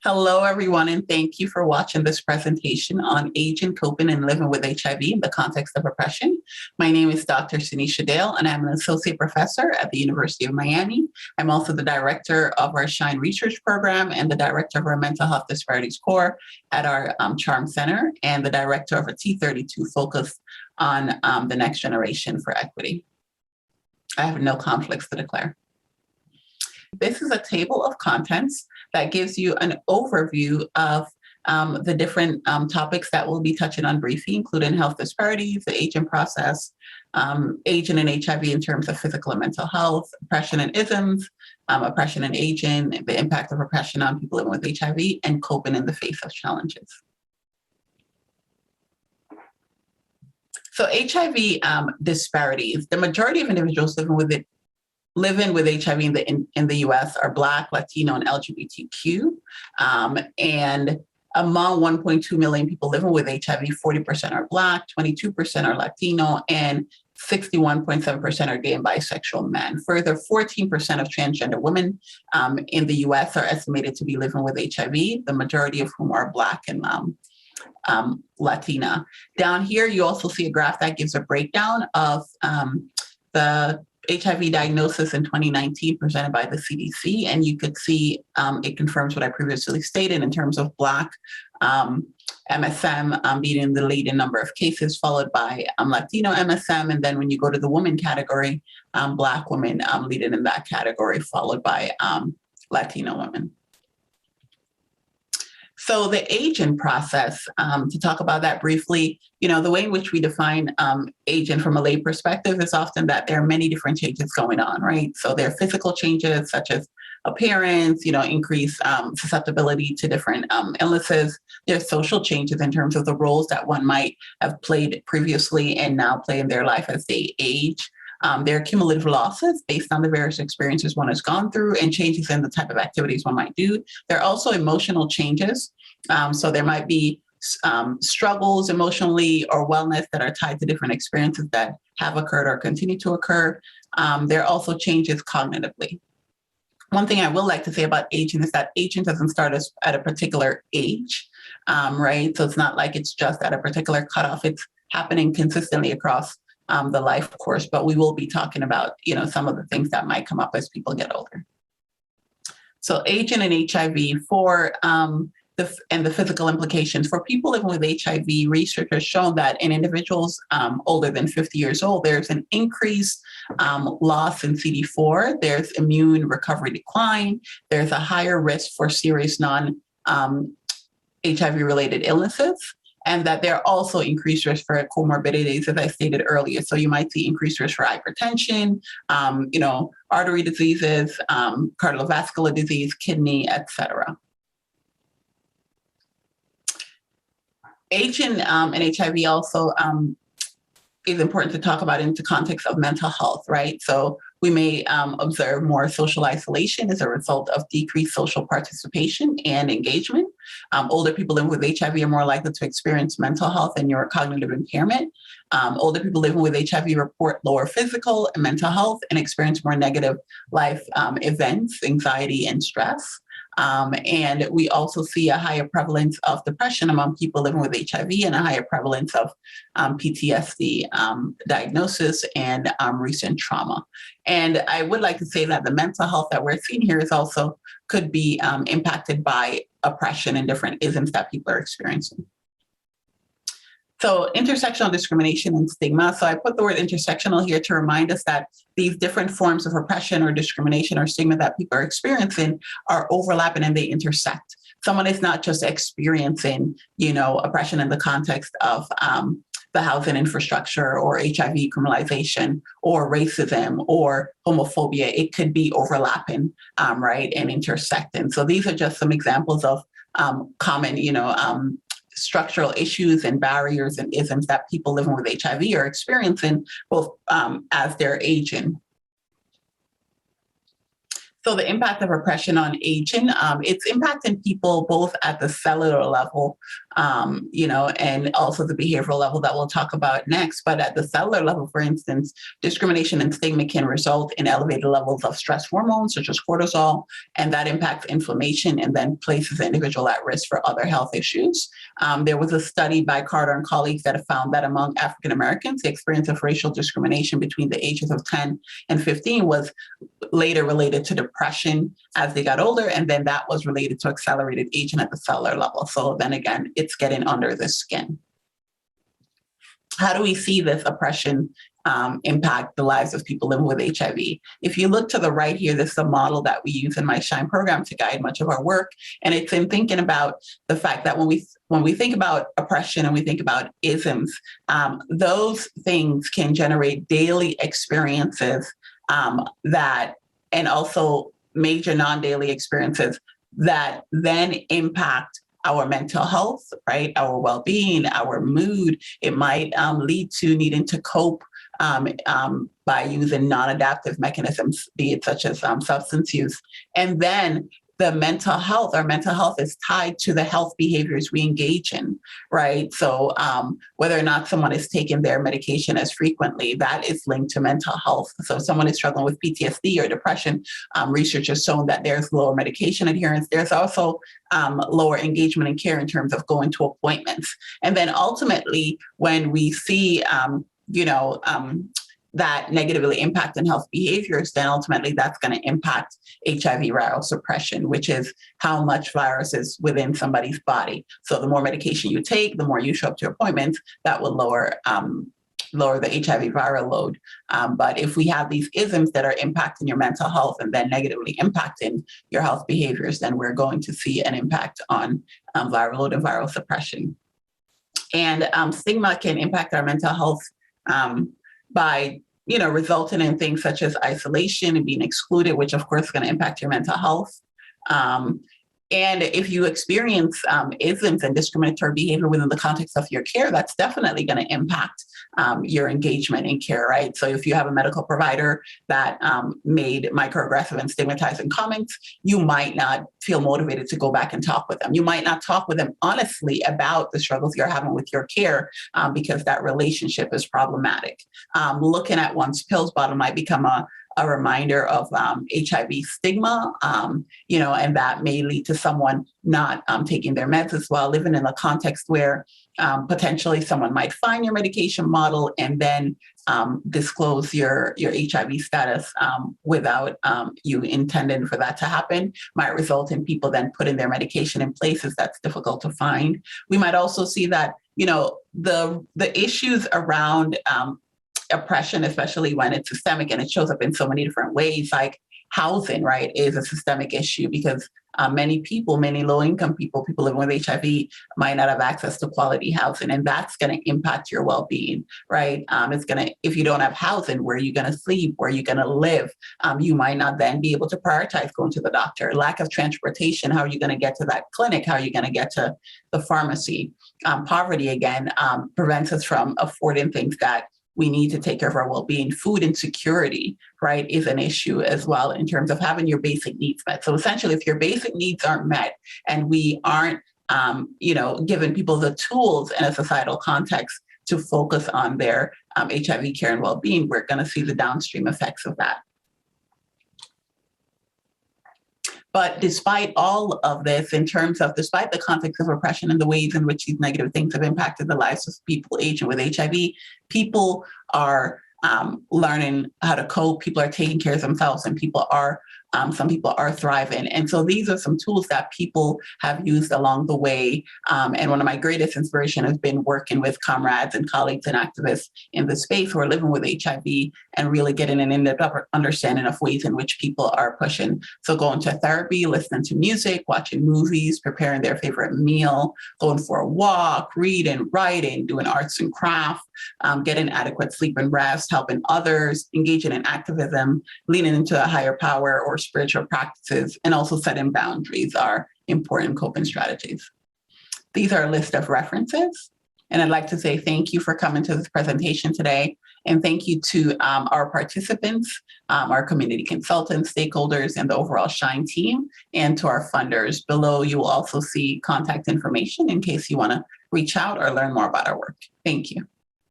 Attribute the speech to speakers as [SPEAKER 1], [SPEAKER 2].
[SPEAKER 1] Hello, everyone, and thank you for watching this presentation on aging, coping, and living with HIV in the context of oppression. My name is Dr. Sannisha Dale, and I'm an associate professor at the University of Miami. I'm also the director of our SHINE research program and the director of our mental health disparities core at our CHARM Center, and the director of a T32 focus on the next generation for equity. I have no conflicts to declare. This is a table of contents that gives you an overview of the different topics that we'll be touching on briefly, including health disparities, the aging process, aging and HIV in terms of physical and mental health, oppression and isms, oppression and aging, the impact of oppression on people living with HIV, and coping in the face of challenges. So HIV disparities, the majority of individuals living with HIV in the US are Black, Latino, and LGBTQ. And among 1.2 million people living with HIV, 40% are Black, 22% are Latino, and 61.7% are gay and bisexual men. Further, 14% of transgender women in the US are estimated to be living with HIV, the majority of whom are Black and Latina. Down here, you also see a graph that gives a breakdown of the HIV diagnosis in 2019 presented by the CDC, and you could see it confirms what I previously stated in terms of Black MSM being the lead in number of cases, followed by Latino MSM, and then when you go to the women category, Black women leading in that category, followed by Latino women. So the aging process, to talk about that briefly, the way in which we define aging from a lay perspective is often that there are many different changes going on, right? So there are physical changes such as appearance, increased susceptibility to different illnesses. There's social changes in terms of the roles that one might have played previously and now play in their life as they age. There are cumulative losses based on the various experiences one has gone through and changes in the type of activities one might do. There are also emotional changes. So there might be struggles emotionally or wellness that are tied to different experiences that have occurred or continue to occur. There are also changes cognitively. One thing I will like to say about aging is that aging doesn't start at a particular age, right? So it's not like it's just at a particular cutoff. It's happening consistently across the life course, but we will be talking about, some of the things that might come up as people get older. So aging and HIV for the physical implications. For people living with HIV, research has shown that in individuals older than 50 years old, there's an increased loss in CD4, there's immune recovery decline, there's a higher risk for serious non-HIV-related illnesses, and that there are also increased risk for comorbidities, as I stated earlier. So you might see increased risk for hypertension, artery diseases, cardiovascular disease, kidney, et cetera. Aging and HIV also is important to talk about in the context of mental health, right? So we may observe more social isolation as a result of decreased social participation and engagement. Older people living with HIV are more likely to experience mental health and neurocognitive impairment. Older people living with HIV report lower physical and mental health and experience more negative life events, anxiety, and stress. And we also see a higher prevalence of depression among people living with HIV and a higher prevalence of PTSD diagnosis and recent trauma. And I would like to say that the mental health that we're seeing here is also could be impacted by oppression and different isms that people are experiencing. So intersectional discrimination and stigma. So I put the word intersectional here to remind us that these different forms of oppression or discrimination or stigma that people are experiencing are overlapping and they intersect. Someone is not just experiencing, oppression in the context of the housing infrastructure or HIV criminalization or racism or homophobia. It could be overlapping, right, and intersecting. So these are just some examples of common, structural issues and barriers and isms that people living with HIV are experiencing both as they're aging. So the impact of oppression on aging, it's impacting people both at the cellular level, and also the behavioral level that we'll talk about next. But at the cellular level, for instance, discrimination and stigma can result in elevated levels of stress hormones such as cortisol, and that impacts inflammation and then places the individual at risk for other health issues. There was a study by Carter and colleagues that have found that among African Americans, the experience of racial discrimination between the ages of 10 and 15 was later related to depression as they got older, and then that was related to accelerated aging at the cellular level. So then again, it's getting under the skin. How do we see this oppression impact the lives of people living with HIV? If you look to the right here, this is a model that we use in my SHINE program to guide much of our work. And it's in thinking about the fact that when we think about oppression and we think about isms, those things can generate daily experiences and also major non-daily experiences that then impact our mental health, right? Our well-being, our mood. It might lead to needing to cope by using non-adaptive mechanisms, be it such as substance use. And then our mental health is tied to the health behaviors we engage in, right? So whether or not someone is taking their medication as frequently, that is linked to mental health. So if someone is struggling with PTSD or depression, research has shown that there's lower medication adherence. There's also lower engagement in care in terms of going to appointments. And then ultimately, when we see, that negatively impacting health behaviors, then ultimately that's going to impact HIV viral suppression, which is how much virus is within somebody's body. So the more medication you take, the more you show up to appointments, that will lower the HIV viral load. But if we have these isms that are impacting your mental health and then negatively impacting your health behaviors, then we're going to see an impact on viral load and viral suppression. And stigma can impact our mental health by resulting in things such as isolation and being excluded, which of course is going to impact your mental health. And if you experience isms and discriminatory behavior within the context of your care, that's definitely going to impact your engagement in care, right? So if you have a medical provider that made microaggressive and stigmatizing comments, you might not feel motivated to go back and talk with them. You might not talk with them honestly about the struggles you're having with your care because that relationship is problematic. Looking at one's pills bottle might become a reminder of HIV stigma, and that may lead to someone not taking their meds as well, living in a context where potentially someone might find your medication model and then disclose your HIV status without you intending for that to happen, might result in people then putting their medication in places that's difficult to find. We might also see that, the issues around oppression, especially when it's systemic and it shows up in so many different ways, like housing, right, is a systemic issue because many low-income people living with HIV might not have access to quality housing, and that's going to impact your well-being, right? If you don't have housing, where are you going to sleep? Where are you going to live? You might not then be able to prioritize going to the doctor. Lack of transportation, how are you going to get to that clinic? How are you going to get to the pharmacy? Poverty, again, prevents us from affording things that we need to take care of our well-being. Food insecurity, right, is an issue as well in terms of having your basic needs met. So essentially, if your basic needs aren't met and we aren't, giving people the tools in a societal context to focus on their HIV care and well-being, we're going to see the downstream effects of that. But despite all of this, despite the context of oppression and the ways in which these negative things have impacted the lives of people aging with HIV, people are learning how to cope, people are taking care of themselves, and some people are thriving. And so these are some tools that people have used along the way. And one of my greatest inspiration has been working with comrades and colleagues and activists in the space who are living with HIV and really getting an in-depth understanding of ways in which people are pushing. So going to therapy, listening to music, watching movies, preparing their favorite meal, going for a walk, reading, writing, doing arts and crafts, getting adequate sleep and rest, helping others, engaging in activism, leaning into a higher power or spiritual practices, and also setting boundaries are important coping strategies. These are a list of references. And I'd like to say thank you for coming to this presentation today. And thank you to our participants, our community consultants, stakeholders, and the overall SHINE team, and to our funders. Below, you will also see contact information in case you want to reach out or learn more about our work. Thank you.